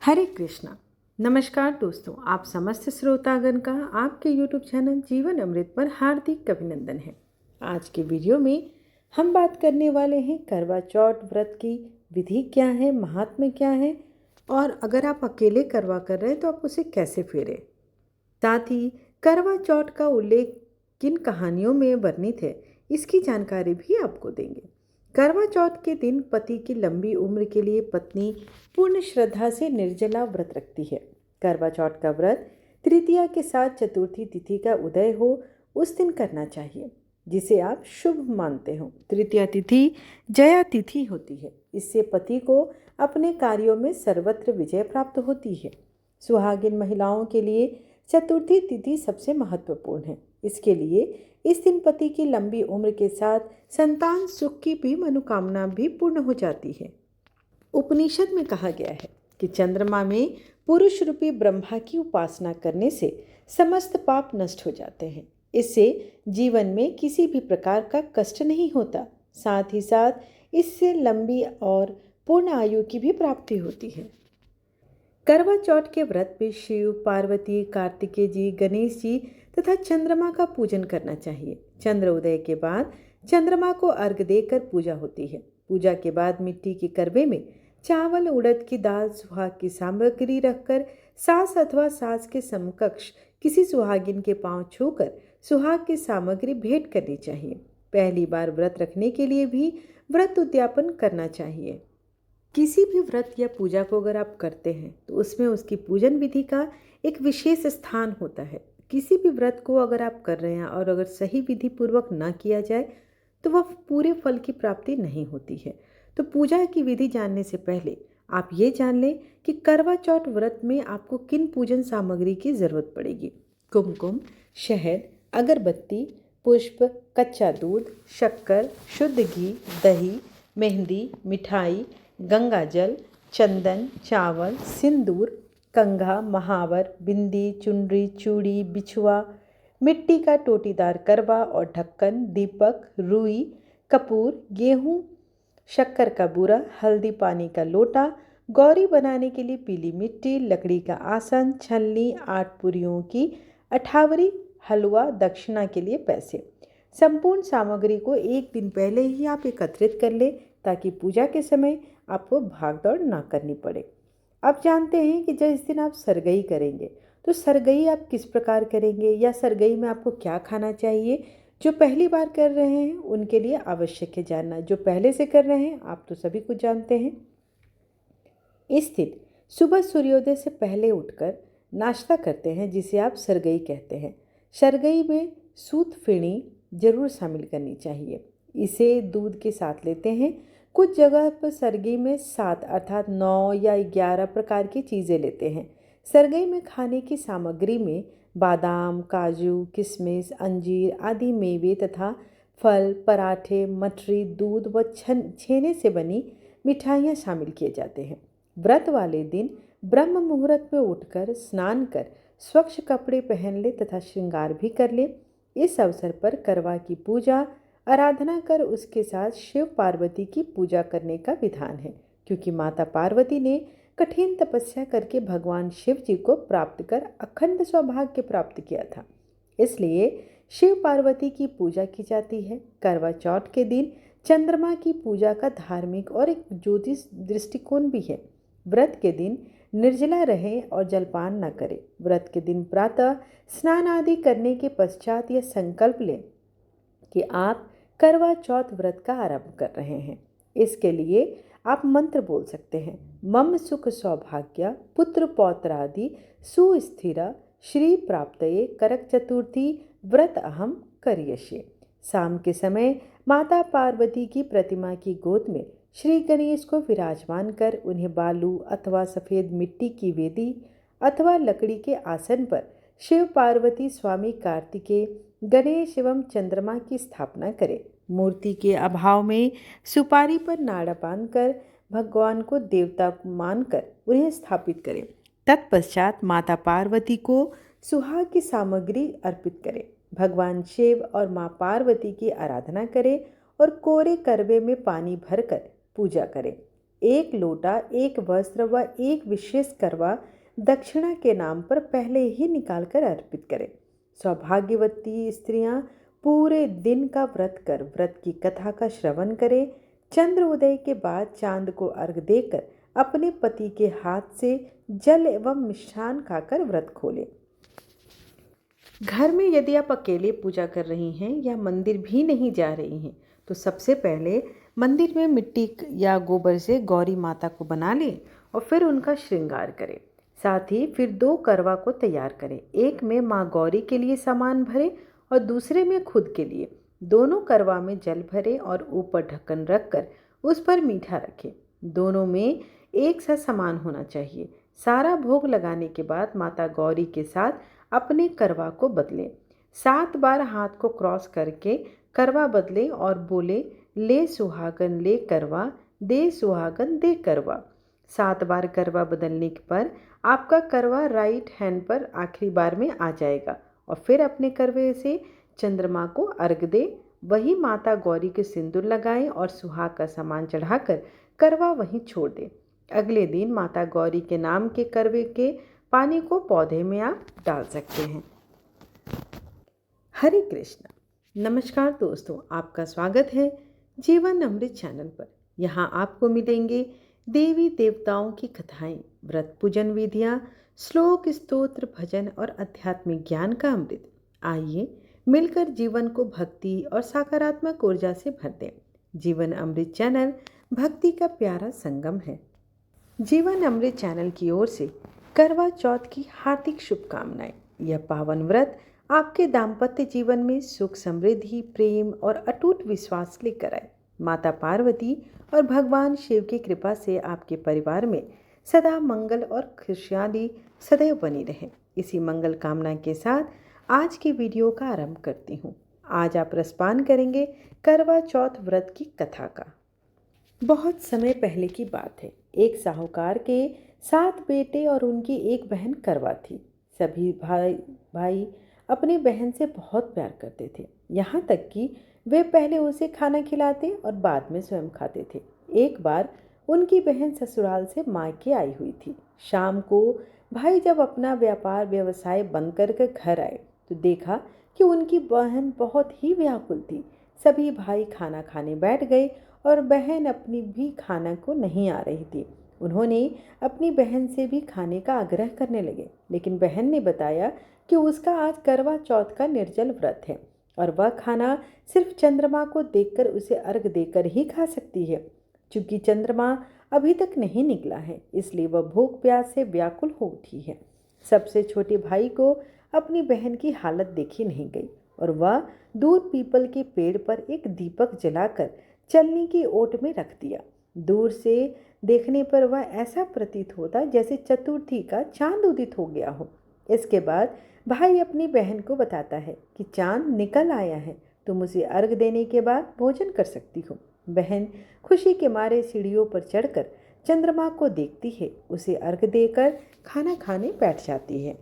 हरे कृष्णा। नमस्कार दोस्तों, आप समस्त श्रोतागण का आपके यूट्यूब चैनल जीवन अमृत पर हार्दिक अभिनंदन है। आज के वीडियो में हम बात करने वाले हैं करवा चौथ व्रत की विधि क्या है, महात्म्य क्या है और अगर आप अकेले करवा कर रहे हैं तो आप उसे कैसे फेरें। साथ ही करवा चौथ का उल्लेख किन कहानियों में वर्णित है, इसकी जानकारी भी आपको देंगे। करवा चौथ के दिन पति की लंबी उम्र के लिए पत्नी पूर्ण श्रद्धा से निर्जला व्रत रखती है। करवा चौथ का व्रत तृतीया के साथ चतुर्थी तिथि का उदय हो उस दिन करना चाहिए, जिसे आप शुभ मानते हो। तृतीया तिथि जया तिथि होती है। इससे पति को अपने कार्यों में सर्वत्र विजय प्राप्त होती है। सुहागिन महिलाओं के लिए चतुर्थी तिथि सबसे महत्वपूर्ण है। इसके लिए इस दिन पति की लंबी उम्र के साथ संतान सुख की भी मनोकामना भी पूर्ण हो जाती है। उपनिषद में कहा गया है कि चंद्रमा में पुरुष रूपी ब्रह्मा की उपासना करने से समस्त पाप नष्ट हो जाते हैं। इससे जीवन में किसी भी प्रकार का कष्ट नहीं होता। साथ ही साथ इससे लंबी और पूर्ण आयु की भी प्राप्ति होती है। करवा चौथ के व्रत में शिव, पार्वती, कार्तिकेय जी, गणेश जी तथा चंद्रमा का पूजन करना चाहिए। चंद्र उदय के बाद चंद्रमा को अर्घ्य देकर पूजा होती है। पूजा के बाद मिट्टी के करवे में चावल, उड़द की दाल, सुहाग की सामग्री रखकर सास अथवा सास के समकक्ष किसी सुहागिन के पांव छूकर सुहाग की सामग्री भेंट करनी चाहिए। पहली बार व्रत रखने के लिए भी व्रत उद्यापन करना चाहिए। किसी भी व्रत या पूजा को अगर आप करते हैं तो उसमें उसकी पूजन विधि का एक विशेष स्थान होता है। किसी भी व्रत को अगर आप कर रहे हैं और अगर सही विधि पूर्वक ना किया जाए तो वह पूरे फल की प्राप्ति नहीं होती है। तो पूजा की विधि जानने से पहले आप ये जान लें कि करवा चौथ व्रत में आपको किन पूजन सामग्री की जरूरत पड़ेगी। कुमकुम, शहद, अगरबत्ती, पुष्प, कच्चा दूध, शक्कर, शुद्ध घी, दही, मेहंदी, मिठाई, गंगा जल, चंदन, चावल, सिंदूर, कंघा, महावर, बिंदी, चुनरी, चूड़ी, बिछुआ, मिट्टी का टोटीदार करवा और ढक्कन, दीपक, रुई, कपूर, गेहूं, शक्कर का बूरा, हल्दी पानी का लोटा, गौरी बनाने के लिए पीली मिट्टी, लकड़ी का आसन, छलनी, 8 पुरियों की अठावरी, हलवा, दक्षिणा के लिए पैसे। संपूर्ण सामग्री को एक दिन पहले ही आप एकत्रित कर ले ताकि पूजा के समय आपको भागदौड़ ना करनी पड़े। अब जानते हैं कि जिस दिन आप सरगई करेंगे तो सरगई आप किस प्रकार करेंगे या सरगई में आपको क्या खाना चाहिए। जो पहली बार कर रहे हैं उनके लिए आवश्यक है जानना। जो पहले से कर रहे हैं आप तो सभी कुछ जानते हैं। इस दिन सुबह सूर्योदय से पहले उठकर नाश्ता करते हैं, जिसे आप सरगई कहते हैं। सरगई में सूत फेणी जरूर शामिल करनी चाहिए। इसे दूध के साथ लेते हैं। कुछ जगह पर सरगई में 7 अर्थात 9 या 11 प्रकार की चीज़ें लेते हैं। सरगई में खाने की सामग्री में बादाम, काजू, किशमिश, अंजीर आदि मेवे तथा फल, पराठे, मठरी, दूध व छेने से बनी मिठाइयाँ शामिल किए जाते हैं। व्रत वाले दिन ब्रह्म मुहूर्त में उठकर स्नान कर स्वच्छ कपड़े पहन ले तथा श्रृंगार भी कर ले। इस अवसर पर करवा की पूजा आराधना कर उसके साथ शिव पार्वती की पूजा करने का विधान है, क्योंकि माता पार्वती ने कठिन तपस्या करके भगवान शिव जी को प्राप्त कर अखंड सौभाग्य प्राप्त किया था। इसलिए शिव पार्वती की पूजा की जाती है। करवा चौथ के दिन चंद्रमा की पूजा का धार्मिक और एक ज्योतिष दृष्टिकोण भी है। व्रत के दिन निर्जला रहें और जलपान न करें। व्रत के दिन प्रातः स्नान आदि करने के पश्चात यह संकल्प लें कि आप करवा चौथ व्रत का आरंभ कर रहे हैं। इसके लिए आप मंत्र बोल सकते हैं। मम सुख सौभाग्य पुत्र पौत्र आदि सुस्थिरा श्री प्राप्तये करक चतुर्थी व्रत अहम करिष्ये। शाम के समय माता पार्वती की प्रतिमा की गोद में श्री गणेश को विराजमान कर उन्हें बालू अथवा सफ़ेद मिट्टी की वेदी अथवा लकड़ी के आसन पर शिव पार्वती स्वामी कार्तिकेय गणेश एवं चंद्रमा की स्थापना करें। मूर्ति के अभाव में सुपारी पर नाड़ा बांधकर भगवान को देवता मानकर उन्हें स्थापित करें। तत्पश्चात माता पार्वती को सुहाग की सामग्री अर्पित करें। भगवान शिव और माँ पार्वती की आराधना करें और कोरे करवे में पानी भरकर पूजा करें। एक लोटा, एक वस्त्र व एक विशेष करवा दक्षिणा के नाम पर पहले ही निकालकर अर्पित करें। सौभाग्यवती स्त्रियां पूरे दिन का व्रत कर व्रत की कथा का श्रवण करें। चंद्र उदय के बाद चांद को अर्घ देकर अपने पति के हाथ से जल एवं मिष्ठान खाकर व्रत खोलें। घर में यदि आप अकेले पूजा कर रही हैं या मंदिर भी नहीं जा रही हैं तो सबसे पहले मंदिर में मिट्टी या गोबर से गौरी माता को बना लें और फिर उनका श्रृंगार करें। साथ ही फिर 2 करवा को तैयार करें। एक में माँ गौरी के लिए सामान भरें और दूसरे में खुद के लिए। दोनों करवा में जल भरें और ऊपर ढक्कन रखकर उस पर मीठा रखें। दोनों में एक सा समान होना चाहिए। सारा भोग लगाने के बाद माता गौरी के साथ अपने करवा को बदलें। 7 बार हाथ को क्रॉस करके करवा बदलें और बोले, ले सुहागन ले करवा, दे सुहागन दे करवा। 7 बार करवा बदलने पर आपका करवा राइट हैंड पर आखिरी बार में आ जाएगा और फिर अपने करवे से चंद्रमा को अर्घ दें। वही माता गौरी के सिंदूर लगाएं और सुहाग का सामान चढ़ाकर करवा वहीं छोड़ दें। अगले दिन माता गौरी के नाम के करवे के पानी को पौधे में आप डाल सकते हैं। हरे कृष्ण। नमस्कार दोस्तों, आपका स्वागत है जीवन अमृत चैनल पर। यहाँ आपको मिलेंगे देवी देवताओं की कथाएं, व्रत पूजन विधियाँ, श्लोक, स्तोत्र, भजन और आध्यात्मिक ज्ञान का अमृत। आइए मिलकर जीवन को भक्ति और सकारात्मक ऊर्जा से भर दें। जीवन अमृत चैनल भक्ति का प्यारा संगम है। जीवन अमृत चैनल की ओर से करवा चौथ की हार्दिक शुभकामनाएं। यह पावन व्रत आपके दाम्पत्य जीवन में सुख, समृद्धि, प्रेम और अटूट विश्वास लेकर आए। माता पार्वती और भगवान शिव की कृपा से आपके परिवार में सदा मंगल और खुशहाली सदैव बनी रहे। इसी मंगल कामना के साथ आज की वीडियो का आरंभ करती हूँ। आज आप रसपान करेंगे करवा चौथ व्रत की कथा का। बहुत समय पहले की बात है। एक साहूकार के 7 बेटे और उनकी एक बहन करवा थी। सभी भाई अपनी बहन से बहुत प्यार करते थे, यहाँ तक कि वे पहले उसे खाना खिलाते और बाद में स्वयं खाते थे। एक बार उनकी बहन ससुराल से मायके आई हुई थी। शाम को भाई जब अपना व्यवसाय बंद कर घर आए तो देखा कि उनकी बहन बहुत ही व्याकुल थी। सभी भाई खाना खाने बैठ गए और बहन अपनी भी खाना को नहीं आ रही थी। उन्होंने अपनी बहन से भी खाने का आग्रह करने लगे, लेकिन बहन ने बताया कि उसका आज करवा चौथ का निर्जल व्रत है और वह खाना सिर्फ चंद्रमा को देखकर उसे अर्घ देकर ही खा सकती है। चूंकि चंद्रमा अभी तक नहीं निकला है, इसलिए वह भूख प्यास से व्याकुल हो उठी है। सबसे छोटे भाई को अपनी बहन की हालत देखी नहीं गई और वह दूर पीपल के पेड़ पर एक दीपक जलाकर चलनी की ओट में रख दिया। दूर से देखने पर वह ऐसा प्रतीत होता जैसे चतुर्थी का चांद उदित हो गया हो। इसके बाद भाई अपनी बहन को बताता है कि चांद निकल आया है, तुम उसे अर्घ देने के बाद भोजन कर सकती हो। बहन खुशी के मारे सीढ़ियों पर चढ़कर चंद्रमा को देखती है, उसे अर्घ देकर खाना खाने बैठ जाती है।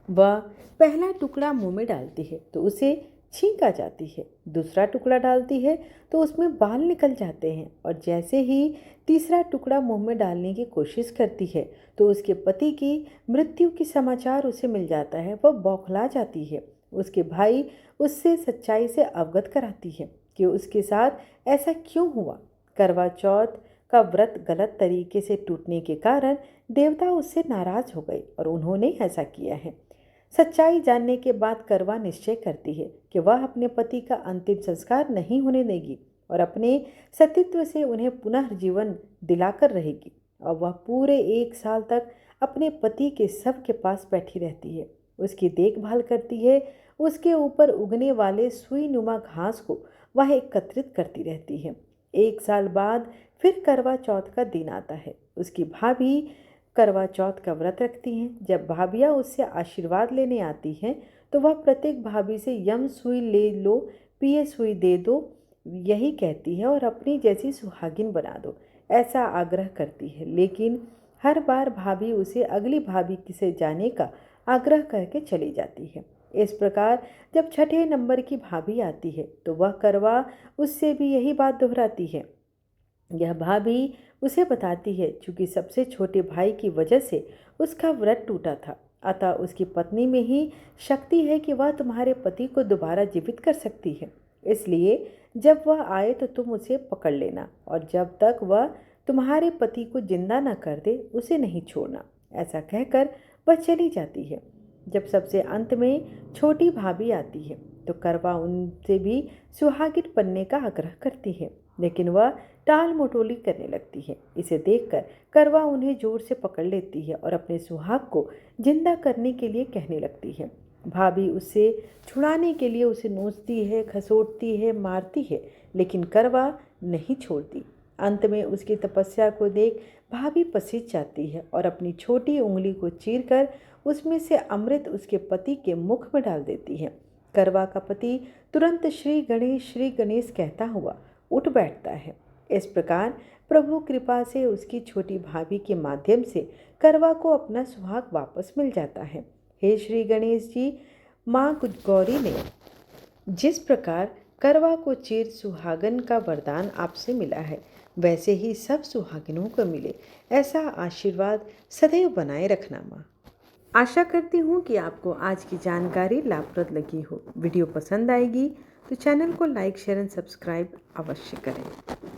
वह पहला टुकड़ा मुंह में डालती है तो उसे छींक आ जाती है। दूसरा टुकड़ा डालती है तो उसमें बाल निकल जाते हैं और जैसे ही तीसरा टुकड़ा मुंह में डालने की कोशिश करती है तो उसके पति की मृत्यु की समाचार उसे मिल जाता है। वह बौखला जाती है। उसके भाई उससे सच्चाई से अवगत कराती है कि उसके साथ ऐसा क्यों हुआ। करवा चौथ का व्रत गलत तरीके से टूटने के कारण देवता उससे नाराज हो गए और उन्होंने ऐसा किया है। सच्चाई जानने के बाद करवा निश्चय करती है कि वह अपने पति का अंतिम संस्कार नहीं होने देगी और अपने सतीत्व से उन्हें पुनः जीवन दिलाकर रहेगी। और वह पूरे 1 साल तक अपने पति के शव के पास बैठी रहती है, उसकी देखभाल करती है। उसके ऊपर उगने वाले सुई नुमा घास को वह एकत्रित करती रहती है। 1 साल बाद फिर करवा चौथ का दिन आता है। उसकी भाभी करवा चौथ का व्रत रखती हैं। जब भाभियाँ उससे आशीर्वाद लेने आती हैं तो वह प्रत्येक भाभी से यम सुई ले लो, पिए सुई दे दो, यही कहती है और अपनी जैसी सुहागिन बना दो, ऐसा आग्रह करती है। लेकिन हर बार भाभी उसे अगली भाभी से जाने का आग्रह करके चली जाती है। इस प्रकार जब 6ठे नंबर की भाभी आती है तो वह करवा उससे भी यही बात दोहराती है। यह भाभी उसे बताती है क्योंकि सबसे छोटे भाई की वजह से उसका व्रत टूटा था, अतः उसकी पत्नी में ही शक्ति है कि वह तुम्हारे पति को दोबारा जीवित कर सकती है। इसलिए जब वह आए तो तुम उसे पकड़ लेना और जब तक वह तुम्हारे पति को जिंदा न कर दे उसे नहीं छोड़ना। ऐसा कहकर वह चली जाती है। जब सबसे अंत में छोटी भाभी आती है तो करवा उनसे भी सुहागिन बनने का आग्रह करती है, लेकिन वह टाल मटोली करने लगती है। इसे देखकर करवा उन्हें जोर से पकड़ लेती है और अपने सुहाग को जिंदा करने के लिए कहने लगती है। भाभी उससे छुड़ाने के लिए उसे नोचती है, खसोटती है, मारती है, लेकिन करवा नहीं छोड़ती। अंत में उसकी तपस्या को देख भाभी पसीज जाती है और अपनी छोटी उंगली को चीरकर उसमें से अमृत उसके पति के मुख में डाल देती है। करवा का पति तुरंत श्री गणेश कहता हुआ उठ बैठता है। इस प्रकार प्रभु कृपा से उसकी छोटी भाभी के माध्यम से करवा को अपना सुहाग वापस मिल जाता है। हे श्री गणेश जी, माँ गौरी ने जिस प्रकार करवा को चिर सुहागन का वरदान आपसे मिला है, वैसे ही सब सुहागिनों को मिले, ऐसा आशीर्वाद सदैव बनाए रखना माँ। आशा करती हूँ कि आपको आज की जानकारी लाभप्रद लगी हो। वीडियो पसंद आएगी तो चैनल को लाइक, शेयर एंड सब्सक्राइब अवश्य करें।